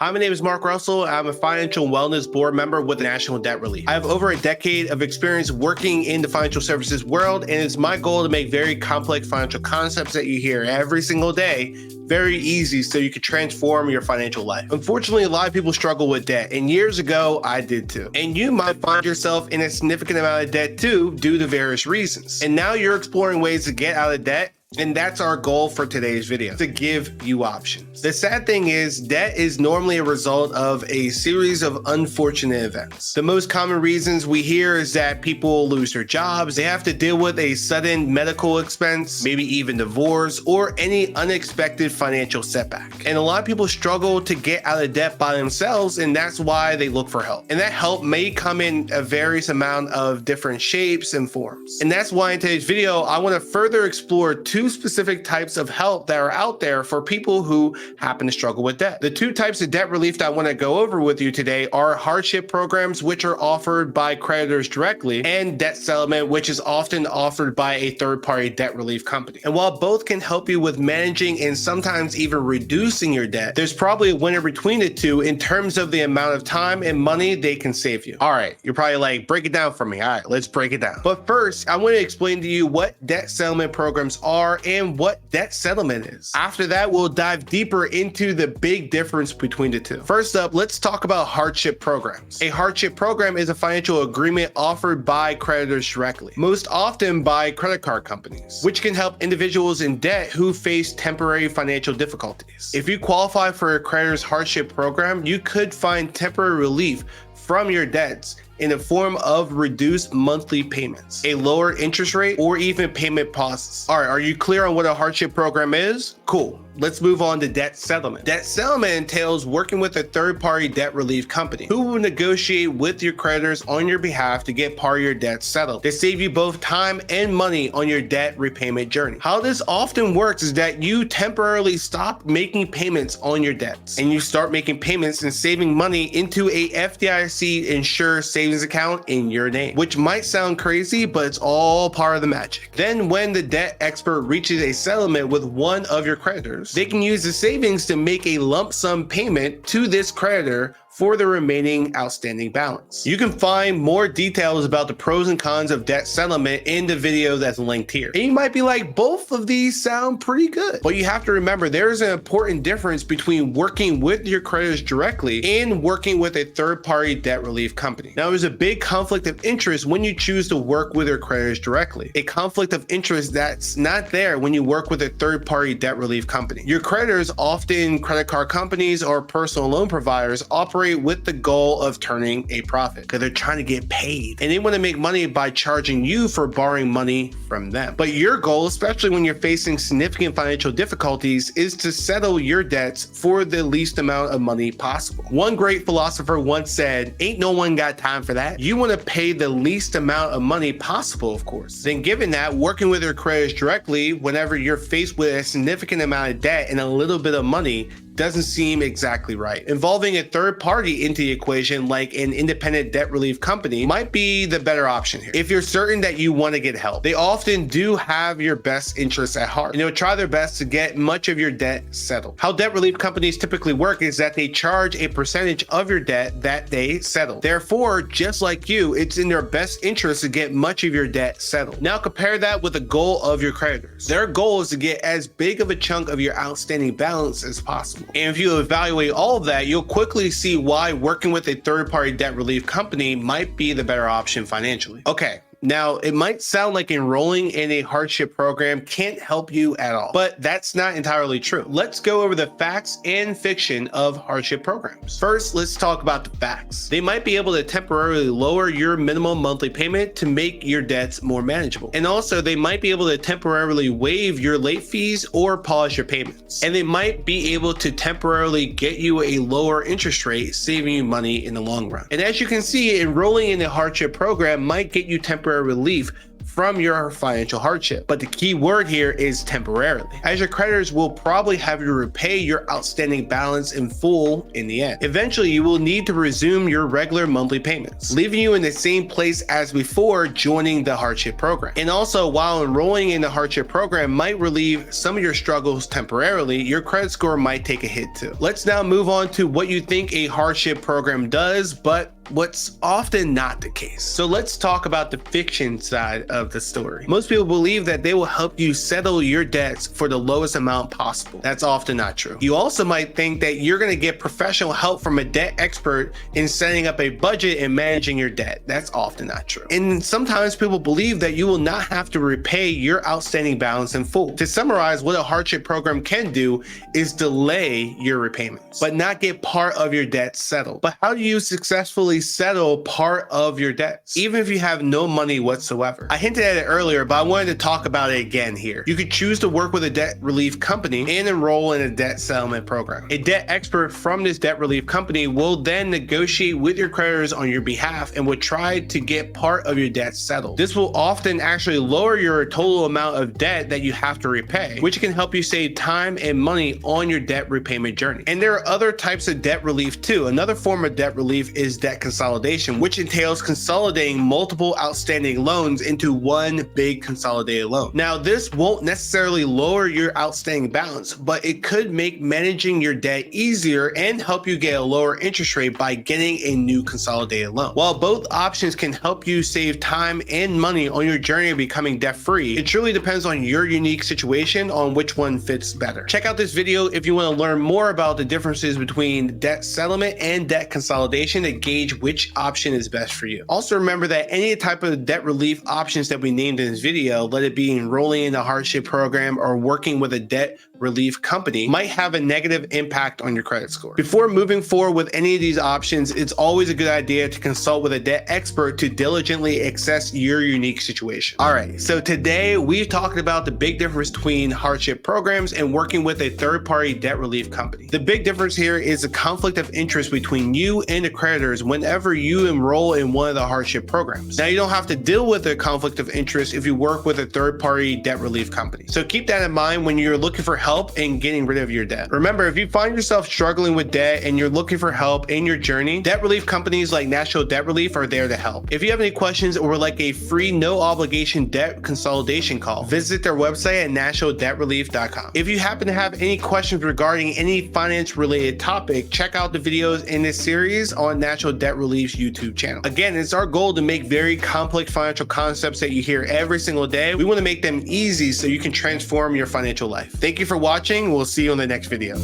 Hi, my name is Mark Russell. I'm a financial wellness board member with National Debt Relief. I have over a decade of experience working in the financial services world, and it's my goal to make very complex financial concepts that you hear every single day very easy so you can transform your financial life. Unfortunately, a lot of people struggle with debt, and years ago, I did too. And you might find yourself in a significant amount of debt too, due to various reasons. And now you're exploring ways to get out of debt. And that's our goal for today's video, to give you options. The sad thing is, debt is normally a result of a series of unfortunate events. The most common reasons we hear is that people lose their jobs, they have to deal with a sudden medical expense, maybe even divorce, or any unexpected financial setback. And a lot of people struggle to get out of debt by themselves, and that's why they look for help. And that help may come in a various amount of different shapes and forms. And that's why in today's video, I want to further explore two specific types of help that are out there for people who happen to struggle with debt. The two types of debt relief that I want to go over with you today are hardship programs, which are offered by creditors directly, and debt settlement, which is often offered by a third-party debt relief company. And while both can help you with managing and sometimes even reducing your debt, there's probably a winner between the two in terms of the amount of time and money they can save you. All right, you're probably like, break it down for me. All right, let's break it down. But first, I want to explain to you what debt settlement programs are and what debt settlement is. After that, we'll dive deeper into the big difference between the two. First up, let's talk about hardship programs. A hardship program is a financial agreement offered by creditors directly, most often by credit card companies, which can help individuals in debt who face temporary financial difficulties. If you qualify for a creditor's hardship program, you could find temporary relief from your debts in the form of reduced monthly payments, a lower interest rate, or even payment pauses. All right, are you clear on what a hardship program is? Cool. Let's move on to debt settlement. Debt settlement entails working with a third-party debt relief company who will negotiate with your creditors on your behalf to get part of your debt settled. They save you both time and money on your debt repayment journey. How this often works is that you temporarily stop making payments on your debts and you start making payments and saving money into a FDIC insured savings account in your name, which might sound crazy, but it's all part of the magic. Then when the debt expert reaches a settlement with one of your creditors, they can use the savings to make a lump sum payment to this creditor for the remaining outstanding balance. You can find more details about the pros and cons of debt settlement in the video that's linked here. And you might be like, both of these sound pretty good. But you have to remember, there's an important difference between working with your creditors directly and working with a third-party debt relief company. Now, there's a big conflict of interest when you choose to work with your creditors directly. A conflict of interest that's not there when you work with a third-party debt relief company. Your creditors, often credit card companies or personal loan providers, operate with the goal of turning a profit because they're trying to get paid and they want to make money by charging you for borrowing money from them. But your goal, especially when you're facing significant financial difficulties, is to settle your debts for the least amount of money possible. One great philosopher once said, "Ain't no one got time for that." You want to pay the least amount of money possible, of course. Then given that, working with your creditors directly whenever you're faced with a significant amount of debt and a little bit of money doesn't seem exactly right. Involving a third party into the equation, like an independent debt relief company, might be the better option here. If you're certain that you want to get help, they often do have your best interests at heart, and they'll try their best to get much of your debt settled. How debt relief companies typically work is that they charge a percentage of your debt that they settle. Therefore, just like you, it's in their best interest to get much of your debt settled. Now compare that with the goal of your creditors. Their goal is to get as big of a chunk of your outstanding balance as possible. And if you evaluate all of that, you'll quickly see why working with a third-party debt relief company might be the better option financially. Okay. Now, it might sound like enrolling in a hardship program can't help you at all, but that's not entirely true. Let's go over the facts and fiction of hardship programs. First, let's talk about the facts. They might be able to temporarily lower your minimum monthly payment to make your debts more manageable. And also, they might be able to temporarily waive your late fees or pause your payments. And they might be able to temporarily get you a lower interest rate, saving you money in the long run. And as you can see, enrolling in a hardship program might get you temporary relief from your financial hardship. But the key word here is temporarily, as your creditors will probably have you repay your outstanding balance in full in the end. Eventually, you will need to resume your regular monthly payments, leaving you in the same place as before joining the hardship program. And also, while enrolling in the hardship program might relieve some of your struggles temporarily, your credit score might take a hit too. Let's now move on to what you think a hardship program does, but what's often not the case. So let's talk about the fiction side of the story. Most people believe that they will help you settle your debts for the lowest amount possible. That's often not true. You also might think that you're going to get professional help from a debt expert in setting up a budget and managing your debt. That's often not true. And sometimes people believe that you will not have to repay your outstanding balance in full. To summarize, what a hardship program can do is delay your repayments, but not get part of your debt settled. But how do you successfully settle part of your debts, even if you have no money whatsoever? I hinted at it earlier, but I wanted to talk about it again here. You could choose to work with a debt relief company and enroll in a debt settlement program. A debt expert from this debt relief company will then negotiate with your creditors on your behalf and will try to get part of your debt settled. This will often actually lower your total amount of debt that you have to repay, which can help you save time and money on your debt repayment journey. And there are other types of debt relief too. Another form of debt relief is debt consolidation, which entails consolidating multiple outstanding loans into one big consolidated loan. Now, this won't necessarily lower your outstanding balance, but it could make managing your debt easier and help you get a lower interest rate by getting a new consolidated loan. While both options can help you save time and money on your journey of becoming debt-free, it truly depends on your unique situation on which one fits better. Check out this video if you want to learn more about the differences between debt settlement and debt consolidation to gauge which option is best for you. Also remember that any type of debt relief options that we named in this video, let it be enrolling in a hardship program or working with a debt relief company, might have a negative impact on your credit score. Before moving forward with any of these options, it's always a good idea to consult with a debt expert to diligently assess your unique situation. All right, so today we've talked about the big difference between hardship programs and working with a third-party debt relief company. The big difference here is a conflict of interest between you and the creditors whenever you enroll in one of the hardship programs. Now, you don't have to deal with a conflict of interest if you work with a third-party debt relief company. So keep that in mind when you're looking for help in getting rid of your debt. Remember, if you find yourself struggling with debt and you're looking for help in your journey, debt relief companies like National Debt Relief are there to help. If you have any questions or would like a free, no obligation debt consolidation call, visit their website at nationaldebtrelief.com. If you happen to have any questions regarding any finance related topic, check out the videos in this series on National Debt Relief's YouTube channel. Again, it's our goal to make very complex financial concepts that you hear every single day. We want to make them easy so you can transform your financial life. Thank you for watching. We'll see you in the next video.